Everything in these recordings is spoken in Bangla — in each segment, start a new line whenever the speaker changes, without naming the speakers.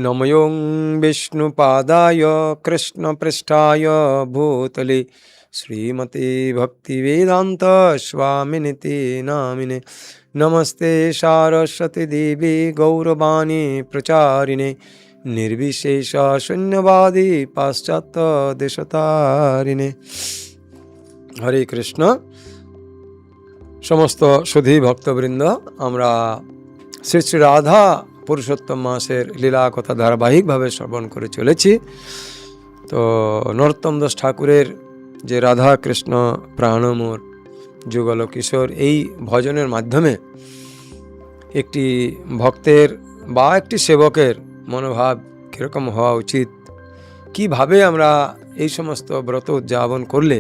নময়ং বিষ্ণুপাদায় কৃষ্ণপৃষ্ঠায় ভূতলে শ্রীমতে ভক্তিবেদান্ত স্বামিনিতি নামিনে। নমস্তে সারস্বতী দেবী গৌরবাণী প্রচারিণে নির্বিশেষ শূন্যবাদী পাশ্চাত্য দেশতারিণে। হরে কৃষ্ণ। সমস্ত সুধী ভক্তবৃন্দ, আমরা শ্রী শ্রী রাধা পুরুষোত্তম মাসের লীলা কথা ধারাবাহিকভাবে শ্রবণ করে চলেছি। তো নরোত্তম দাস ঠাকুরের যে রাধা কৃষ্ণ প্রাণমোর যুগল কিশোর, এই ভজনের মাধ্যমে একটি ভক্তের বা একটি সেবকের মনোভাব কীরকম হওয়া উচিত, কিভাবে আমরা এই সমস্ত ব্রত উদযাপন করলে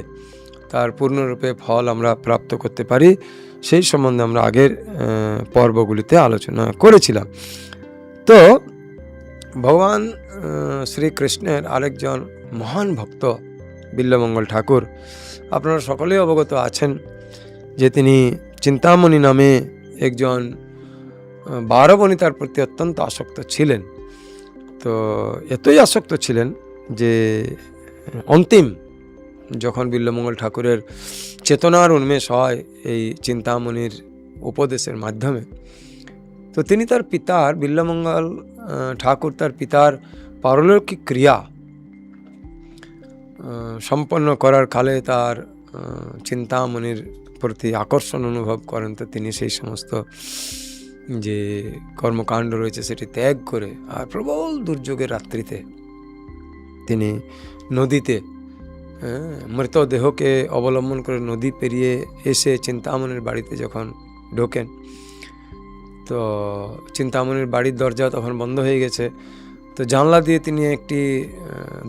তার পূর্ণরূপে ফল আমরা প্রাপ্ত করতে পারি, সেই সম্বন্ধে আমরা আগের পর্বগুলিতে আলোচনা করেছিলাম। তো ভগবান শ্রীকৃষ্ণের আরেকজন মহান ভক্ত বিল্বমঙ্গল ঠাকুর, আপনারা সকলেই অবগত আছেন যে তিনি চিন্তামণি নামে একজন বারবণিতার প্রতি অত্যন্ত আসক্ত ছিলেন। তো এতই আসক্ত ছিলেন যে অন্তিম যখন বিল্বমঙ্গল ঠাকুরের চেতনার উন্মেষ হয় এই চিন্তামণির উপদেশের মাধ্যমে, তো তিনি তার পিতার বিল্বমঙ্গল ঠাকুর তার পিতার পারলৌকিক ক্রিয়া সম্পন্ন করার কালে তার চিন্তামণির প্রতি আকর্ষণ অনুভব করেন। তো তিনি সেই সমস্ত যে কর্মকাণ্ড রয়েছে সেটি ত্যাগ করে আর প্রবল দুর্যোগের রাত্রিতে তিনি নদীতে মৃতদেহকে অবলম্বন করে নদী পেরিয়ে এসে চিন্তামণির বাড়িতে যখন ঢোকেন, তো চিন্তামণির বাড়ির দরজা তখন বন্ধ হয়ে গেছে। তো জানলা দিয়ে তিনি একটি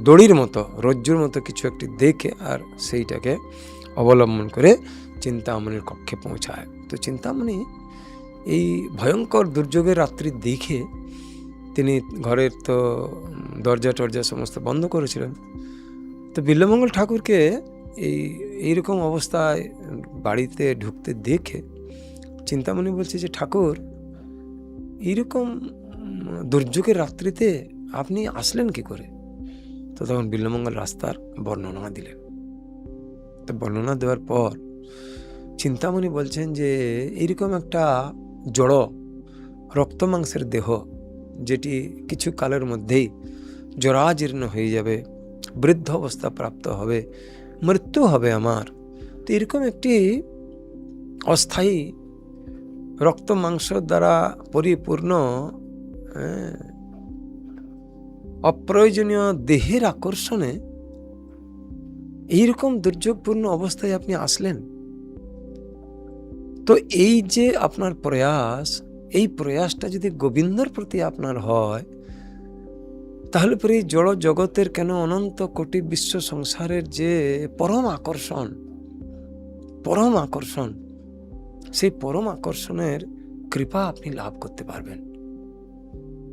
দড়ির মতো, রজ্জুর মতো কিছু একটি দেখে আর সেইটাকে অবলম্বন করে চিন্তামণির কক্ষে পৌঁছায়। তো চিন্তামণি এই ভয়ঙ্কর দুর্যোগের রাত্রি দেখে তিনি ঘরের তো দরজা টরজা সমস্ত বন্ধ করেছিলেন। তো বিল্বমঙ্গল ঠাকুরকে এইরকম অবস্থায় বাড়িতে ঢুকতে দেখে চিন্তামণি বলছে যে, ঠাকুর, এইরকম দুর্যোগের রাত্রিতে আপনি আসলেন কি করে? তো তখন বিল্বমঙ্গল রাস্তার বর্ণনা দিলেন। তো বর্ণনা দেওয়ার পর চিন্তামণি বলছেন যে এইরকম একটা জড় রক্ত মাংসের দেহ, যেটি কিছু কালের মধ্যেই জরাজীর্ণ হয়ে যাবে, বৃদ্ধ অবস্থা প্রাপ্ত হবে, মৃত্যু হবে আমার। তো এরকম একটি অস্থায়ী রক্ত মাংস দ্বারা পরিপূর্ণ অপ্রয়োজনীয় দেহের আকর্ষণে এইরকম দুর্যোগপূর্ণ অবস্থায় আপনি আসলেন। তো এই যে আপনার প্রয়াস, এই প্রয়াসটা যদি গোবিন্দর প্রতি আপনার হয়, তাহলে পরে এই জড় জগতের কেন অনন্ত কোটি বিশ্ব সংসারের যে পরম আকর্ষণ, সেই পরম আকর্ষণের কৃপা আপনি লাভ করতে পারবেন।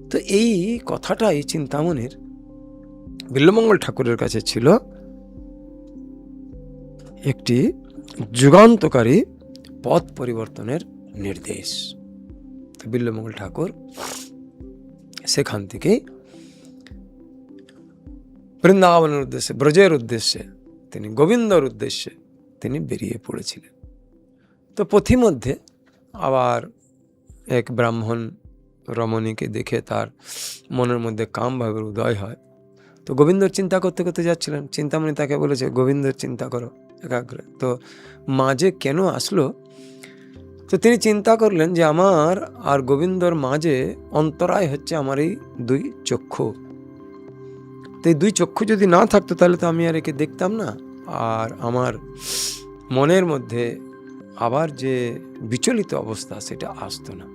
তো এই কথাটাই চিন্তামণির বিল্বমঙ্গল ঠাকুরের কাছে ছিল একটি যুগান্তকারী পথ পরিবর্তনের নির্দেশ। তো বিল্বমঙ্গল ঠাকুর সেখান থেকে বৃন্দাবনের উদ্দেশ্যে, ব্রজের উদ্দেশ্যে, তিনি গোবিন্দর উদ্দেশ্যে তিনি বেরিয়ে পড়েছিলেন। তো পথিমধ্যে আবার এক ব্রাহ্মণ রমণীকে দেখে তার মনের মধ্যে কামভাবের উদয় হয়। তো গোবিন্দর চিন্তা করতে করতে যাচ্ছিলেন। চিন্তামণি তাকে বলেছে, গোবিন্দর চিন্তা করো একাগ্র। তো মাঝে কেন আসলো? তো তিনি চিন্তা করলেন যে আমার আর গোবিন্দর মাঝে অন্তরায় হচ্ছে আমার এই দুই চক্ষু। তো এই দুই চক্ষু যদি না থাকতো তাহলে তো আমি আর একে দেখতাম না, আর আমার মনের মধ্যে আবার যে বিচলিত অবস্থা সেটা আসতো না।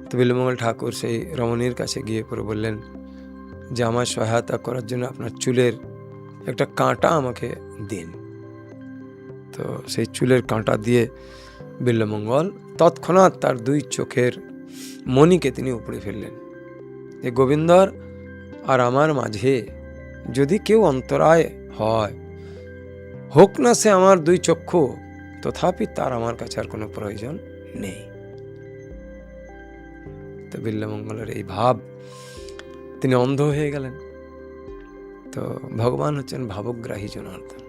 তো বিল্বমঙ্গল ঠাকুর সেই রমণীর কাছে গিয়ে পরে বললেন যে আমার সহায়তা করার জন্য আপনার চুলের একটা কাঁটা আমাকে দিন। তো সেই চুলের কাঁটা দিয়ে বিল্বমঙ্গল তৎক্ষণাৎ তার দুই চোখের মণিকে তিনি উপড়ে ফেললেন। যে গোবিন্দর আর আমার মাঝে যদি কেউ অন্তরায় হয়, হোক না সে আমার দুই চক্ষু, তথাপি তার আমার কাছে আর কোনো প্রয়োজন নেই। তো বিল্বমঙ্গলের এই ভাব, তিনি অন্ধ হয়ে গেলেন। তো ভগবান হচ্ছেন ভাবগ্রাহী জনার্দন।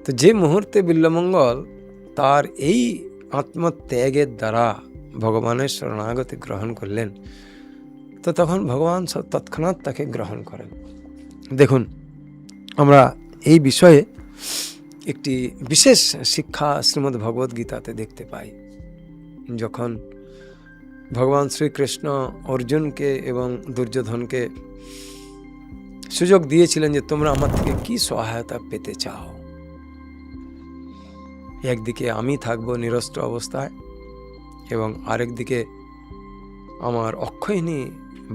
তো যে মুহূর্তে বিল্বমঙ্গল তার এই আত্মত্যাগের দ্বারা ভগবানের শরণাগতি গ্রহণ করলেন, তো তখন ভগবান তৎক্ষণাৎ তাকে গ্রহণ করেন। দেখুন, আমরা এই বিষয়ে একটি বিশেষ শিক্ষা শ্রীমদ্ ভগবদ গীতাতে দেখতে পাই। যখন ভগবান শ্রীকৃষ্ণ অর্জুনকে এবং দুর্যোধনকে সুযোগ দিয়েছিলেন যে তোমরা আমার থেকে কি সহায়তা পেতে চাও, একদিকে আমি থাকবো নিরস্ত্র অবস্থায় এবং আরেকদিকে আমার অক্ষয়িনী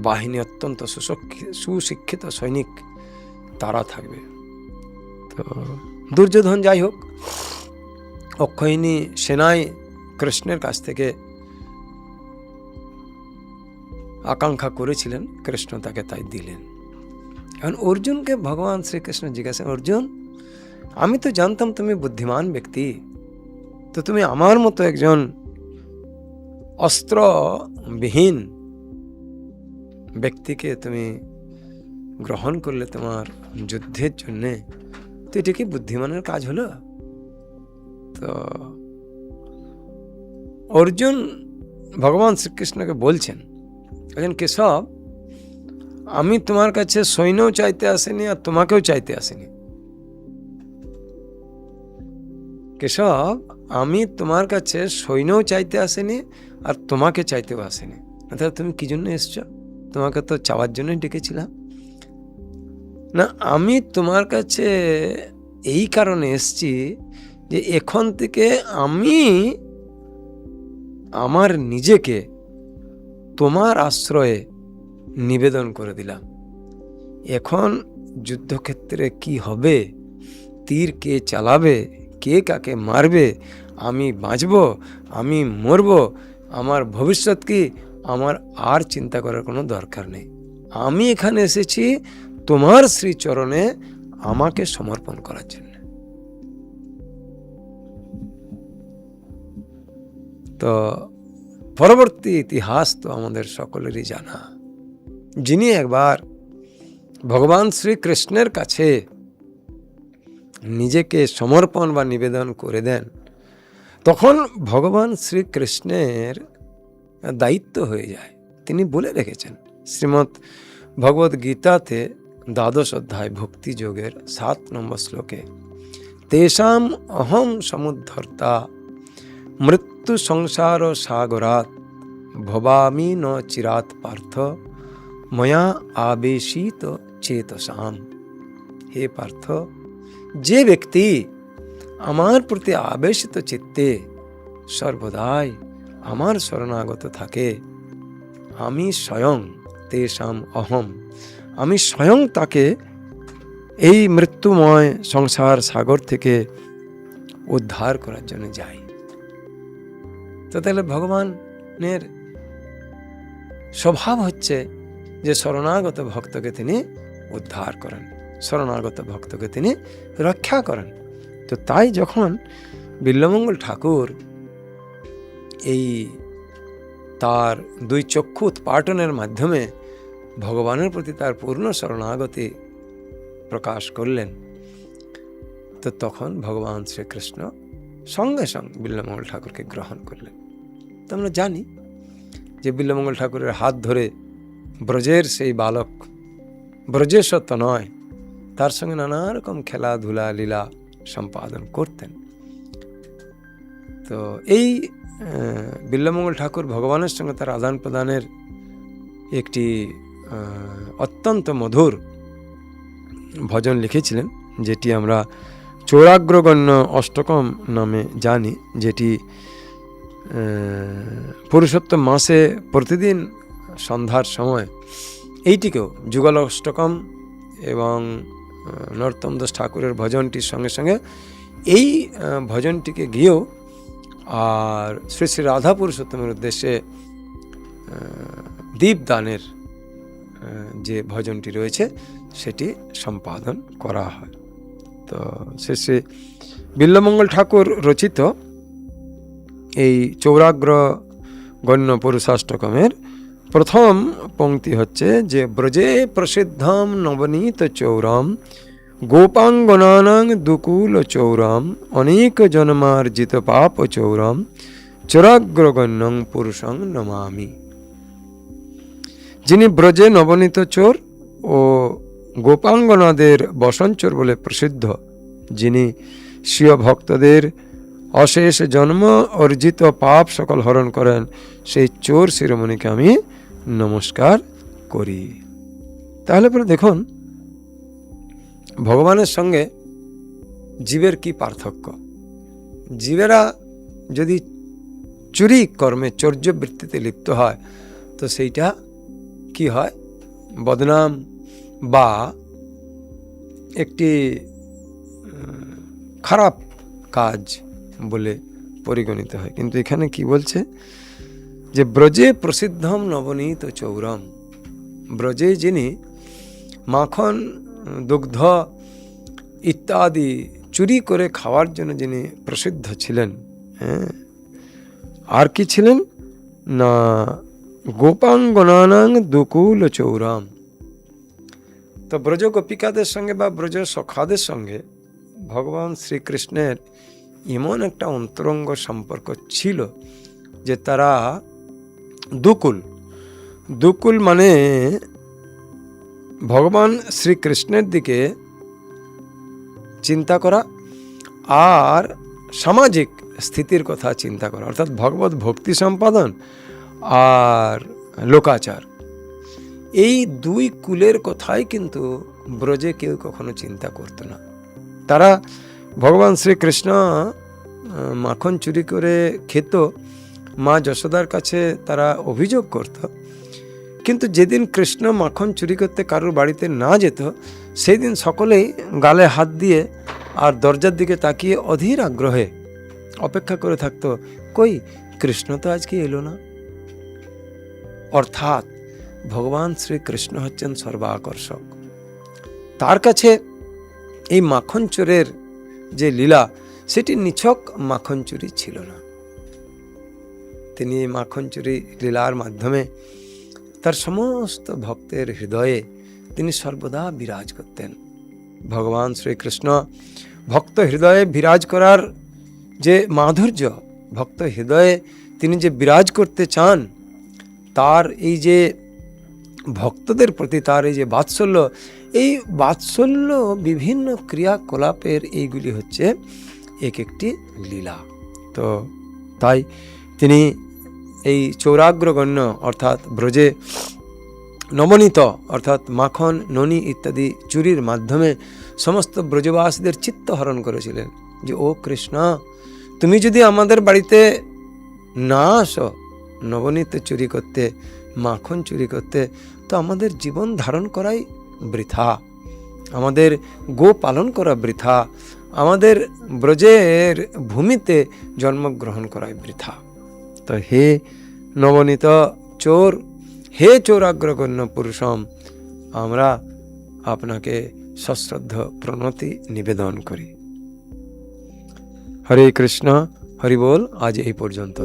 বাহিনী, অত্যন্ত সুশিক্ষিত সৈনিক, তারা থাকবে। তো দুর্যোধন যাই হোক, অক্ষয়িনী সেনায় কৃষ্ণের কাছ থেকে আকাঙ্ক্ষা করেছিলেন, কৃষ্ণ তাকে তাই দিলেন। এখন অর্জুনকে ভগবান শ্রীকৃষ্ণ জিজ্ঞাসা, অর্জুন, আমি তো জানতাম তুমি বুদ্ধিমান ব্যক্তি, তো তুমি আমার মতো একজন অস্ত্রবিহীন ব্যক্তিকে তুমি গ্রহণ করলে তোমার যুদ্ধের জন্যে, তো এটা কি বুদ্ধিমানের কাজ হলো? তো অর্জুন ভগবান শ্রীকৃষ্ণকে বলছেন, কেশব, আমি তোমার কাছে সৈন্যও চাইতে আসিনি আর তোমাকেও চাইতে আসিনি। কেশব, আমি তোমার কাছে সৈন্যও চাইতে আসিনি আর তোমাকে চাইতেও আসিনি। তাহলে তুমি কি জন্য এসছো? তোমাকে তো চাওয়ার জন্যই ডেকেছিলাম না। আমি তোমার কাছে এই কারণে এসছি যে এখন থেকে আমি আমার নিজেকে তোমার আশ্রয়ে নিবেদন করে দিলাম। এখন যুদ্ধক্ষেত্রে কি হবে, তীর কে চালাবে, কে কাকে মারবে, আমি বাঁচব, আমি মরব, আমার ভবিষ্যৎ কি, আমার আর চিন্তা করার কোনো দরকার নেই। আমি এখানে এসেছি তোমার শ্রীচরণে আমাকে সমর্পণ করার জন্য। তো পরবর্তী ইতিহাস তো আমাদের সকলেরই জানা। যিনি একবার ভগবান শ্রীকৃষ্ণের কাছে নিজেকে সমর্পণ বা নিবেদন করে দেন, তখন ভগবান শ্রীকৃষ্ণের দায়িত্ব হয়ে যায়। তিনি বলে রেখেছেন শ্রীমদ্ ভগবদ গীতাতে ১২ অধ্যায় ভক্তি যোগের ৭ নম্বর শ্লোকে, তেষাম অহম সমুদ্ধর্তা মৃত্যু সংসার সাগরাত ভবামি ন চিরাত পার্থ ময়া আবেশিত চেতসাম। হে পার্থ, যে ব্যক্তি আমার প্রতি আবেশিত চিত্তে সর্বদাই আমার শরণাগত থাকে, আমি স্বয়ং, তেষাম অহম, আমি স্বয়ং তাকে এই মৃত্যুময় সংসার সাগর থেকে উদ্ধার করার জন্য যাই। তো তাহলে ভগবানের স্বভাব হচ্ছে যে শরণাগত ভক্তকে তিনি উদ্ধার করেন, শরণাগত ভক্তকে তিনি রক্ষা করেন। তো তাই যখন বিল্বমঙ্গল ঠাকুর এই তার ২ চক্ষু উৎপাটনের মাধ্যমে ভগবানের প্রতি তার পূর্ণ শরণাগতি প্রকাশ করলেন, তো তখন ভগবান শ্রীকৃষ্ণ সঙ্গে সঙ্গে বিল্বমঙ্গল ঠাকুরকে গ্রহণ করলেন। তো আমরা জানি যে বিল্বমঙ্গল ঠাকুরের হাত ধরে ব্রজের সেই বালক, ব্রজেশ্বর তো নয়, তার সঙ্গে নানা রকম খেলাধুলা লীলা সম্পাদন করতেন। তো এই বিল্বমঙ্গল ঠাকুর ভগবানের সঙ্গে তার আদান প্রদানের একটি অত্যন্ত মধুর ভজন লিখেছিলেন, যেটি আমরা চৌরাগ্রগণ্য অষ্টকম নামে জানি, যেটি পুরুষোত্তম মাসে প্রতিদিন সন্ধ্যার সময় এইটিকেও যুগল অষ্টকম এবং নরোত্তম দাস ঠাকুরের ভজনটির সঙ্গে সঙ্গে এই ভজনটিকে গিয়েও আর শ্রী শ্রী রাধা পুরুষোত্তমের উদ্দেশ্যে দীপদানের যে ভজনটি রয়েছে সেটি সম্পাদন করা হয়। তো শ্রী শ্রী বিল্বমঙ্গল ঠাকুর রচিত এই চৌরাগ্র গণ্য পুরুষাষ্টকমের প্রথম পংক্তি হচ্ছে যে ব্রজে প্রসিদ্ধম নবনীত চৌরম গোপাঙ্গনানাং দুকুল চৌরম অনেক জন্মার্জিত পাপ চৌরম চোরাগ্রগণ্যং পুরুষং নমামি। যিনি ব্রজে নবনীত চোর ও গোপাঙ্গনাদের বসনচোর বলে প্রসিদ্ধ, যিনি স্বীয় ভক্তদের অশেষ জন্ম অর্জিত পাপ সকল হরণ করেন, সেই চোর শিরোমণিকে আমি নমস্কার করি। তাহলে পরে দেখুন ভগবানের সঙ্গে জীবের কি পার্থক্য। জীবেরা যদি চুরি কর্মে চর্যবৃত্তিতে লিপ্ত হয় তো সেইটা কি হয়, বদনাম বা একটি খারাপ কাজ বলে পরিগণিত হয়। কিন্তু এখানে কি বলছে যে ব্রজে প্রসিদ্ধম নবনীত চৌরম, ব্রজে যিনি মাখন দুগ্ধ ইত্যাদি চুরি করে খাওয়ার জন্য যিনি প্রসিদ্ধ ছিলেন, হ্যাঁ, আর কি ছিলেন না গোপাঙ্গনানাং দুকুল চৌরম। তো ব্রজ গোপিকাদের সঙ্গে বা ব্রজ সখাদের সঙ্গে ভগবান শ্রীকৃষ্ণের এমন একটা অন্তরঙ্গ সম্পর্ক ছিল যে তারা দুকুল, দুকুল মানে ভগবান শ্রীকৃষ্ণের দিকে চিন্তা করা আর সামাজিক স্থিতির কথা চিন্তা করা, অর্থাৎ ভগবত ভক্তি সম্পাদন আর লোকাচার, এই দুই কুলের কথাই কিন্তু ব্রজে কেউ কখনো চিন্তা করত না। তারা ভগবান শ্রীকৃষ্ণ মাখন চুরি করে খেত, মা যশোদার কাছে তারা অভিযোগ করত, কিন্তু যেদিন কৃষ্ণ মাখন চুরি করতে কারোর বাড়িতে না যেত সেই দিন সকলেই গালে হাত দিয়ে আর দরজার দিকে তাকিয়ে অধীর আগ্রহে অপেক্ষা করে থাকতো, কই কৃষ্ণ তো আজকে এলো না। অর্থাৎ ভগবান শ্রীকৃষ্ণ হচ্ছেন সর্বাকর্ষক। তার কাছে এই মাখন চোরের যে লীলা সেটি নিছক মাখন চুরি ছিল না। তিনি এই মাখন চুরি লীলার মাধ্যমে তার সমস্ত ভক্তের হৃদয়ে তিনি সর্বদা বিরাজ করতেন। ভগবান শ্রীকৃষ্ণ ভক্ত হৃদয়ে বিরাজ করার যে মাধুর্য, ভক্ত হৃদয়ে তিনি যে বিরাজ করতে চান, তার এই যে ভক্তদের প্রতি তার এই যে বাৎসল্য, এই বাৎসল্য বিভিন্ন ক্রিয়াকলাপের এইগুলি হচ্ছে এক একটি লীলা। তো তাই তিনি এই চৌরাগ্রগণ্য অর্থাৎ ব্রজে নবনীত অর্থাৎ মাখন ননি ইত্যাদি চুরির মাধ্যমে সমস্ত ব্রজবাসীদের চিত্ত হরণ করেছিলেন যে ও কৃষ্ণ, তুমি যদি আমাদের বাড়িতে না আসো নবনীত চুরি করতে, মাখন চুরি করতে, তো আমাদের জীবন ধারণ করাই বৃথা, আমাদের গো পালন করা বৃথা, আমাদের ব্রজের ভূমিতে জন্মগ্রহণ করাই বৃথা। তো হে নবনীত চোর, হে চৌরাগ্রগণ্য পুরুষম, আমরা আপনাকে সশ্রদ্ধ প্রণতি নিবেদন করি। হরে কৃষ্ণ, হরি বল। আজ এই পর্যন্ত।